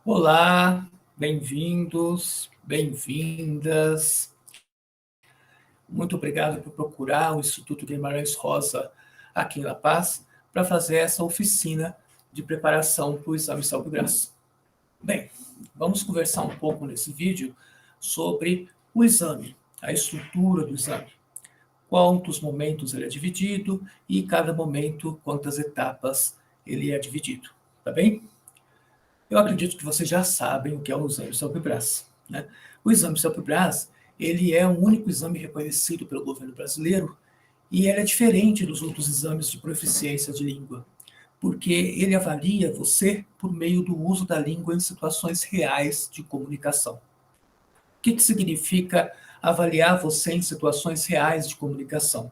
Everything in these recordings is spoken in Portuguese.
Olá, bem-vindos, bem-vindas. Muito obrigado por procurar o Instituto Guimarães Rosa aqui em La Paz para fazer essa oficina de preparação para o exame Salpigras. Bem, vamos conversar um pouco nesse vídeo sobre o exame, a estrutura do exame, quantos momentos ele é dividido e cada momento quantas etapas ele é dividido, tá bem? Eu acredito que vocês já sabem o que é o exame Salpigras, né? O exame Salpigras, ele é o único exame reconhecido pelo governo brasileiro e ele é diferente dos outros exames de proficiência de língua, porque ele avalia você por meio do uso da língua em situações reais de comunicação. O que significa avaliar você em situações reais de comunicação?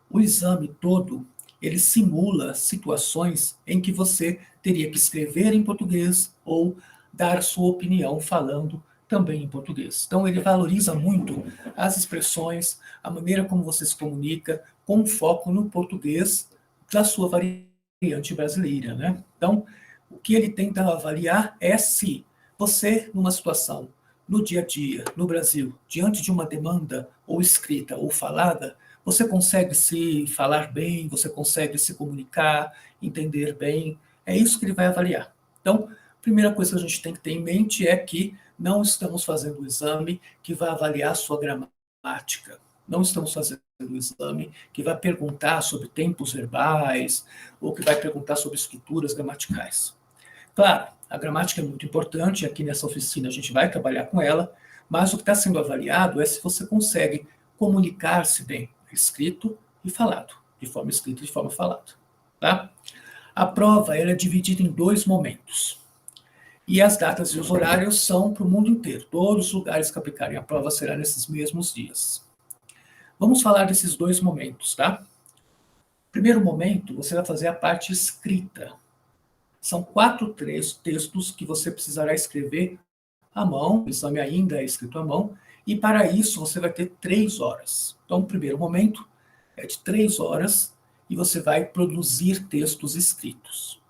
O exame todo, ele simula situações em que você teria que escrever em português ou dar sua opinião falando também em português. Então, ele valoriza muito as expressões, a maneira como você se comunica, com foco no português da sua variante brasileira, né? Então, o que ele tenta avaliar é se você, numa situação, no dia a dia, no Brasil, diante de uma demanda ou escrita ou falada, você consegue se falar bem, você consegue se comunicar, entender bem. É isso que ele vai avaliar. Então, a primeira coisa que a gente tem que ter em mente é que não estamos fazendo um exame que vai avaliar a sua gramática. Não estamos fazendo um exame que vai perguntar sobre tempos verbais ou que vai perguntar sobre estruturas gramaticais. Claro, a gramática é muito importante, aqui nessa oficina a gente vai trabalhar com ela, mas o que está sendo avaliado é se você consegue comunicar-se bem, escrito e falado, de forma escrita e de forma falada. Tá? A prova ela é dividida em 2 momentos. E as datas e os horários são para o mundo inteiro. Todos os lugares que aplicarem a prova será nesses mesmos dias. Vamos falar desses 2 momentos, tá? Primeiro momento, você vai fazer a parte escrita. São 4 textos que você precisará escrever à mão, o exame ainda é escrito à mão, e para isso você vai ter 3 horas. Então, o primeiro momento é de 3 horas e você vai produzir textos escritos.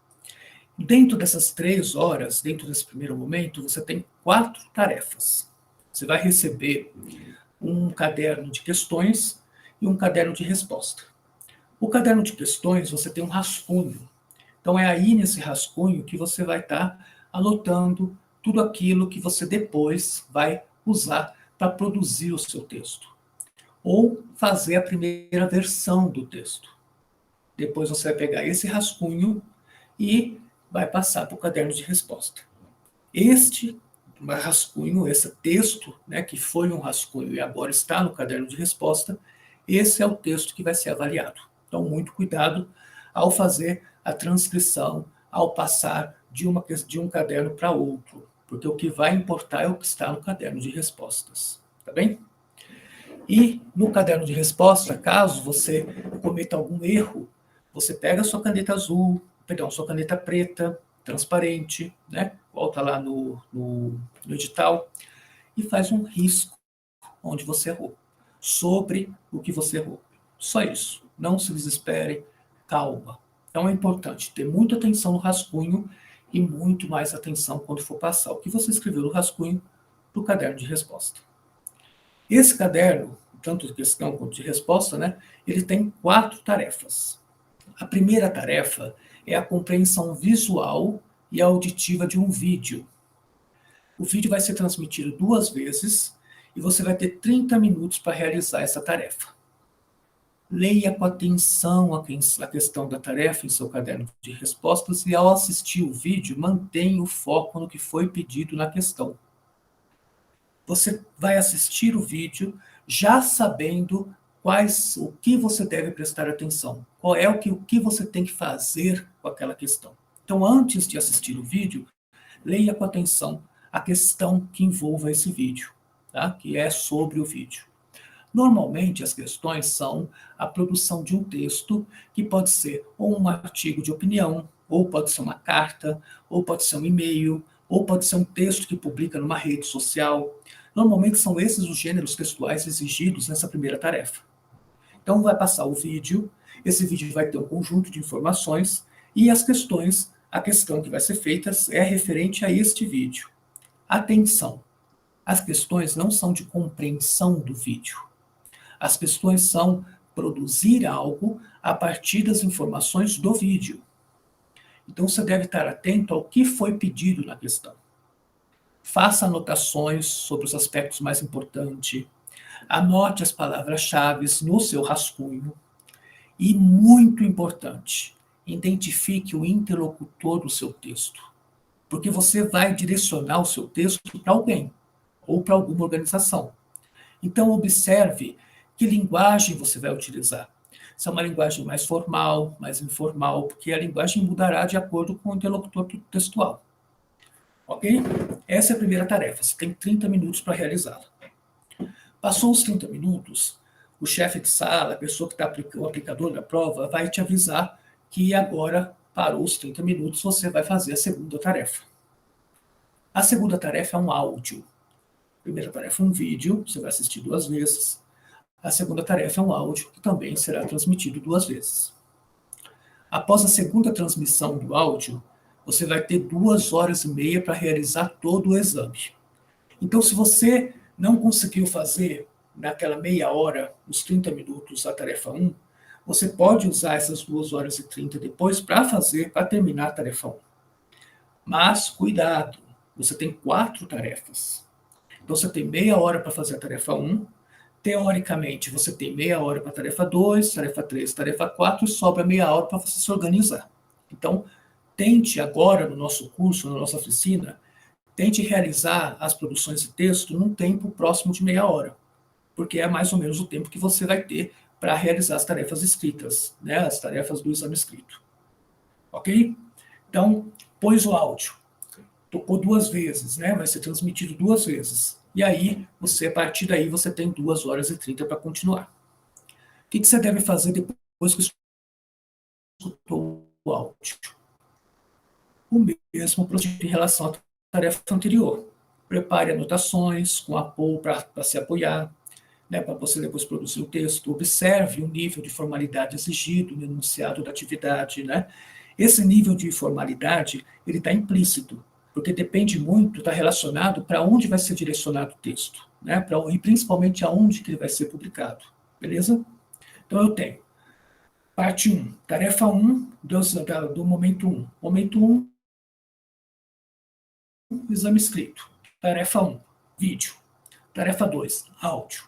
Dentro dessas 3 horas, dentro desse primeiro momento, você tem 4 tarefas. Você vai receber um caderno de questões e um caderno de resposta. O caderno de questões, você tem um rascunho. Então, é aí nesse rascunho que você vai estar anotando tudo aquilo que você depois vai usar para produzir o seu texto. Ou fazer a primeira versão do texto. Depois você vai pegar esse rascunho e vai passar para o caderno de resposta. Este rascunho, esse texto, né, que foi um rascunho e agora está no caderno de resposta, esse é o texto que vai ser avaliado. Então, muito cuidado ao fazer a transcrição, ao passar de um caderno para outro, porque o que vai importar é o que está no caderno de respostas, tá bem? E no caderno de resposta, caso você cometa algum erro, você pega a sua caneta azul, perdão, sua caneta preta, transparente, né? Volta lá no edital e faz um risco onde você errou, sobre o que você errou. Só isso. Não se desespere, calma. Então é importante ter muita atenção no rascunho e muito mais atenção quando for passar o que você escreveu no rascunho para o caderno de resposta. Esse caderno, tanto de questão quanto de resposta, né, ele tem 4 tarefas. A primeira tarefa é a compreensão visual e auditiva de um vídeo. O vídeo vai ser transmitido 2 vezes e você vai ter 30 minutos para realizar essa tarefa. Leia com atenção a questão da tarefa em seu caderno de respostas e, ao assistir o vídeo, mantenha o foco no que foi pedido na questão. Você vai assistir o vídeo já sabendo o que você deve prestar atenção, qual é o que você tem que fazer com aquela questão. Então, antes de assistir o vídeo, leia com atenção a questão que envolva esse vídeo, tá? Que é sobre o vídeo. Normalmente, as questões são a produção de um texto, que pode ser ou um artigo de opinião, ou pode ser uma carta, ou pode ser um e-mail, ou pode ser um texto que publica numa rede social. Normalmente são esses os gêneros textuais exigidos nessa primeira tarefa. Então, vai passar o vídeo, esse vídeo vai ter um conjunto de informações, e as questões a questão que vai ser feita é referente a este vídeo. Atenção! As questões não são de compreensão do vídeo. As questões são produzir algo a partir das informações do vídeo. Então, você deve estar atento ao que foi pedido na questão. Faça anotações sobre os aspectos mais importantes. Anote as palavras-chave no seu rascunho. E, muito importante, identifique o interlocutor do seu texto. Porque você vai direcionar o seu texto para alguém ou para alguma organização. Então, observe que linguagem você vai utilizar. Se é uma linguagem mais formal, mais informal, porque a linguagem mudará de acordo com o interlocutor textual. Ok? Essa é a primeira tarefa. Você tem 30 minutos para realizá-la. Passou os 30 minutos, o chefe de sala, a pessoa que está o aplicador da prova, vai te avisar que agora parou os 30 minutos, você vai fazer a segunda tarefa. A segunda tarefa é um áudio. A primeira tarefa é um vídeo, você vai assistir 2 vezes. A segunda tarefa é um áudio, que também será transmitido 2 vezes. Após a segunda transmissão do áudio, você vai ter 2 horas e meia para realizar todo o exame. Então, se você não conseguiu fazer naquela meia hora, os 30 minutos, a tarefa 1, você pode usar essas 2 horas e 30 depois para terminar a tarefa 1. Mas, cuidado, você tem 4 tarefas. Então, você tem meia hora para fazer a tarefa 1, teoricamente, você tem meia hora para a tarefa 2, tarefa 3, tarefa 4, e sobra meia hora para você se organizar. Então, tente agora, no nosso curso, na nossa oficina, tente realizar as produções de texto num tempo próximo de meia hora, porque é mais ou menos o tempo que você vai ter para realizar as tarefas escritas, né, as tarefas do exame escrito. Ok? Então, pôs o áudio, tocou 2 vezes, né, vai ser transmitido 2 vezes. E aí, a partir daí, você tem 2 horas e 30 para continuar. O que você deve fazer depois que escutou o áudio? O mesmo procedimento em relação à tarefa anterior. Prepare anotações com apoio para se apoiar, né, para você depois produzir o texto. Observe o nível de formalidade exigido no enunciado da atividade. Né? Esse nível de formalidade ele está implícito, porque depende muito, está relacionado para onde vai ser direcionado o texto, né? E principalmente aonde que ele vai ser publicado. Beleza? Então, eu tenho parte 1, tarefa 1 do momento 1. Momento 1, exame escrito. Tarefa 1, vídeo. Tarefa 2, áudio.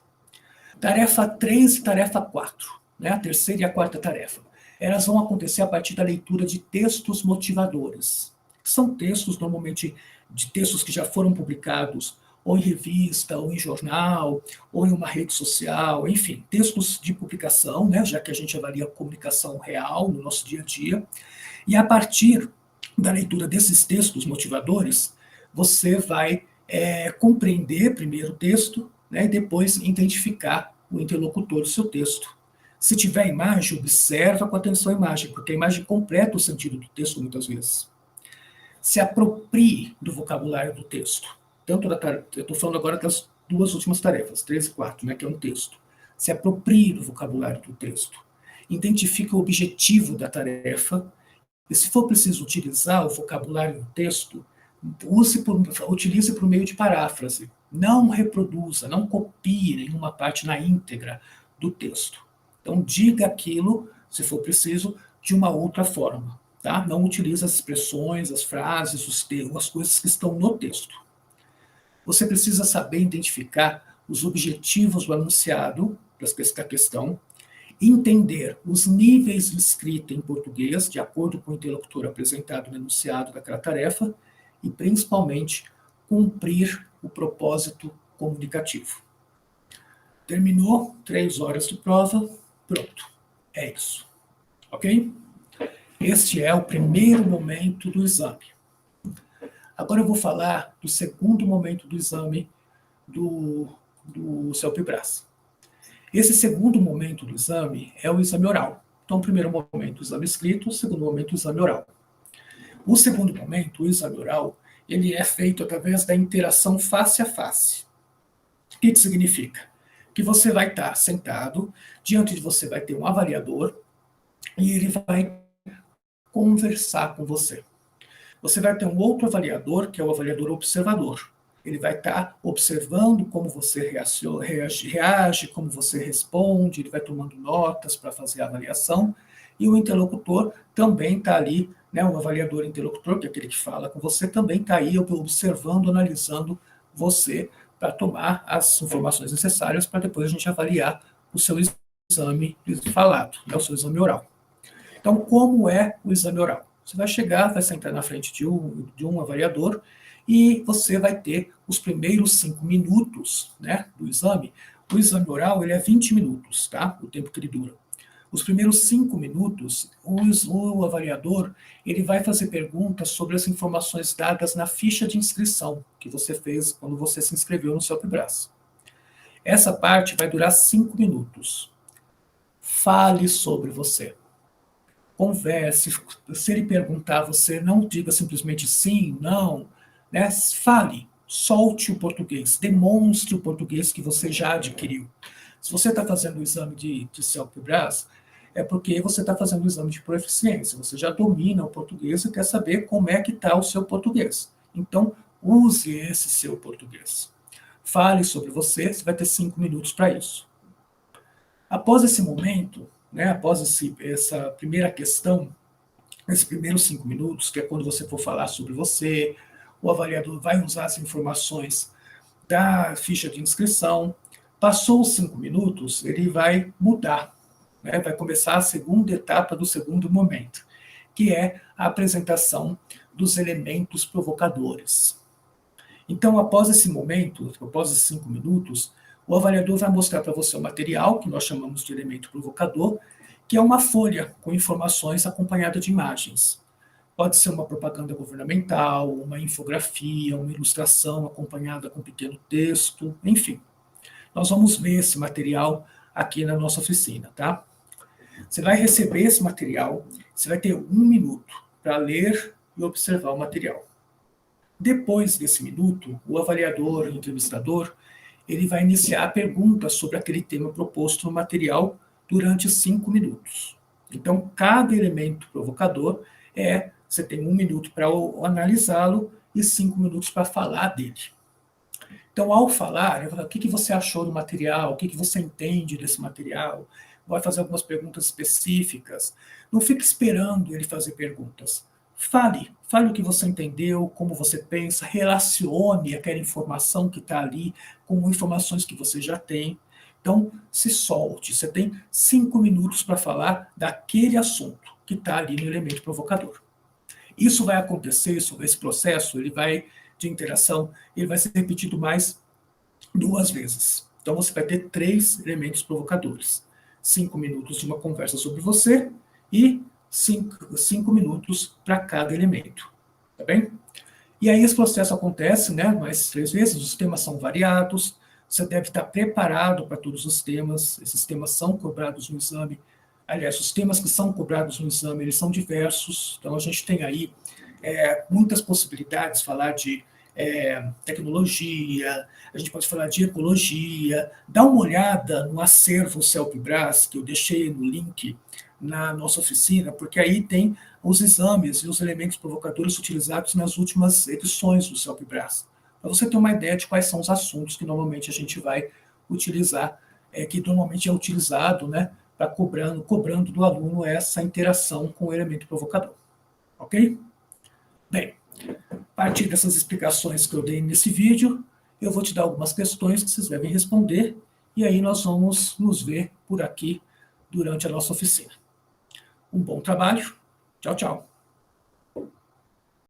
Tarefa 3 e tarefa 4, né? A terceira e a quarta tarefa. Elas vão acontecer a partir da leitura de textos motivadores. São textos, normalmente, de textos que já foram publicados ou em revista, ou em jornal, ou em uma rede social, enfim, textos de publicação, né? Já que a gente avalia a comunicação real no nosso dia a dia. E a partir da leitura desses textos motivadores, você vai compreender primeiro o texto, né, e depois identificar o interlocutor do seu texto. Se tiver imagem, observa com atenção a imagem, porque a imagem completa o sentido do texto muitas vezes. Se aproprie do vocabulário do texto. Eu estou falando agora das 2 últimas tarefas, 3 e 4, né, que é um texto. Se aproprie do vocabulário do texto. Identifique o objetivo da tarefa. E se for preciso utilizar o vocabulário do texto, utilize por meio de paráfrase. Não reproduza, não copie nenhuma parte na íntegra do texto. Então, diga aquilo, se for preciso, de uma outra forma. Tá? Não utilize as expressões, as frases, os termos, as coisas que estão no texto. Você precisa saber identificar os objetivos do enunciado da questão, entender os níveis de escrita em português, de acordo com o interlocutor apresentado no enunciado daquela tarefa, e, principalmente, cumprir o propósito comunicativo. Terminou, 3 horas de prova, pronto. É isso. Ok? Este é o primeiro momento do exame. Agora eu vou falar do segundo momento do exame do CELPE-BRAS. Esse segundo momento do exame é o exame oral. Então, o primeiro momento, o exame escrito, o segundo momento, o exame oral. O segundo momento, o exame oral, ele é feito através da interação face a face. O que isso significa? Que você vai estar sentado, diante de você vai ter um avaliador, e ele vai conversar com você. Você vai ter um outro avaliador, que é o avaliador observador. Ele vai estar observando como você reage, como você responde, ele vai tomando notas para fazer a avaliação, e o interlocutor também está ali, né, o avaliador interlocutor, que é aquele que fala com você, também está aí observando, analisando você, para tomar as informações necessárias para depois a gente avaliar o seu exame falado, né, o seu exame oral. Então, como é o exame oral? Você vai chegar, vai sentar na frente de um avaliador e você vai ter os primeiros 5 minutos, né, do exame. O exame oral ele é 20 minutos, tá? O tempo que ele dura. Os primeiros 5 minutos, o avaliador ele vai fazer perguntas sobre as informações dadas na ficha de inscrição que você fez quando você se inscreveu no CELPE-BRAS. Essa parte vai durar 5 minutos. Fale sobre você. Converse, se ele perguntar, você não diga simplesmente sim, não, né? Fale, solte o português, demonstre o português que você já adquiriu. Se você está fazendo o exame de CELPE-BRAS, é porque você está fazendo o exame de proficiência, você já domina o português e quer saber como é que está o seu português. Então, use esse seu português. Fale sobre você, você vai ter 5 minutos para isso. Após esse momento, né, após essa primeira questão, esses primeiros 5 minutos, que é quando você for falar sobre você, o avaliador vai usar as informações da ficha de inscrição. Passou os 5 minutos, ele vai mudar, né, vai começar a segunda etapa do segundo momento, que é a apresentação dos elementos provocadores. Então, após esse momento, após esses 5 minutos, o avaliador vai mostrar para você o material, que nós chamamos de elemento provocador, que é uma folha com informações acompanhada de imagens. Pode ser uma propaganda governamental, uma infografia, uma ilustração acompanhada com um pequeno texto, enfim. Nós vamos ver esse material aqui na nossa oficina, tá? Você vai receber esse material, você vai ter 1 minuto para ler e observar o material. Depois desse minuto, o avaliador, o entrevistador, ele vai iniciar perguntas sobre aquele tema proposto no material durante 5 minutos. Então, cada elemento provocador você tem 1 minuto para analisá-lo e 5 minutos para falar dele. Então, ao falar, o que você achou do material, o que você entende desse material, vai fazer algumas perguntas específicas. Não fique esperando ele fazer perguntas. Fale o que você entendeu, como você pensa, relacione aquela informação que está ali com informações que você já tem. Então, se solte. Você tem 5 minutos para falar daquele assunto que está ali no elemento provocador. Isso vai acontecer, esse processo de interação, ele vai ser repetido mais 2 vezes. Então, você vai ter 3 elementos provocadores. 5 minutos de uma conversa sobre você e 5 minutos para cada elemento. Tá bem? E aí esse processo acontece, né, mais 3 vezes, os temas são variados, você deve estar preparado para todos os temas, esses temas são cobrados no exame. Aliás, os temas que são cobrados no exame, eles são diversos, então a gente tem aí muitas possibilidades, falar de tecnologia, a gente pode falar de ecologia. Dá uma olhada no acervo CELPE-BRAS, que eu deixei no link na nossa oficina, porque aí tem os exames e os elementos provocadores utilizados nas últimas edições do CELPE-BRAS, para você ter uma ideia de quais são os assuntos que normalmente a gente vai utilizar, que normalmente é utilizado, né, para cobrando do aluno essa interação com o elemento provocador. Ok? Bem, a partir dessas explicações que eu dei nesse vídeo, eu vou te dar algumas questões que vocês devem responder, e aí nós vamos nos ver por aqui durante a nossa oficina. Um bom trabalho. Tchau, tchau.